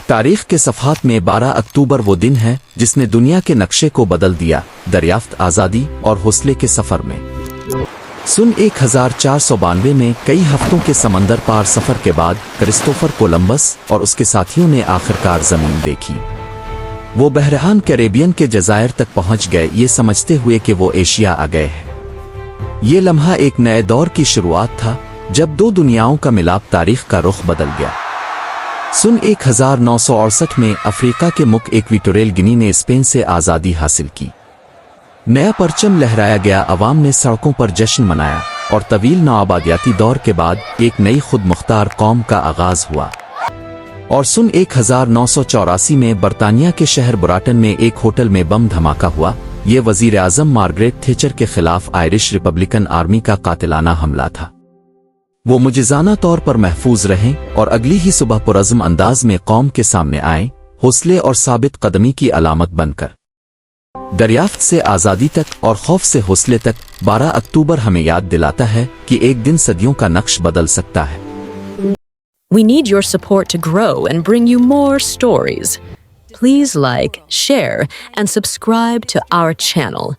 तारीख के सफ़हात में 12 अक्टूबर वो दिन है जिसने दुनिया के नक्शे को बदल दिया, दरियाफ्त आज़ादी और हौसले के सफ़र में। सन 1492 में कई हफ्तों के समंदर पार सफ़र के बाद क्रिस्टोफर कोलंबस और उसके साथियों ने आखिरकार ज़मीन देखी। वो बहरहान कैरेबियन के जज़ायर तक पहुंच गए, ये समझते हुए कि वो एशिया आ गए हैं। ये लम्हा एक नए दौर की शुरुआत था, जब दो दुनियाओं का मिलाप तारीख का रुख बदल गया। सन 1968 में अफ्रीका के मुल्क इक्वेटोरियल गिनी ने स्पेन से आज़ादी हासिल की। नया परचम लहराया गया, अवाम ने सड़कों पर जश्न मनाया और तवील नौआबादियाती दौर के बाद एक नई खुद मुख्तार कौम का आगाज हुआ। और सन 1984 में बरतानिया के शहर ब्राटन में एक होटल में बम धमाका हुआ। ये वजीर आज़म मार्गरेट थैचर के खिलाफ आयरिश रिपब्लिकन आर्मी का कातिलाना हमला था। वो मुजिज़ाना तौर पर महफूज रहें और अगली ही सुबह पुरज़्म अंदाज में कौम के सामने आए, हौसले और साबित कदमी की अलामत बनकर। दरियाफ्त से आज़ादी तक और खौफ से हौसले तक 12 अक्टूबर हमें याद दिलाता है कि एक दिन सदियों का नक्श बदल सकता है। We need your support to grow and bring you more stories. Please like, share, and subscribe to our channel.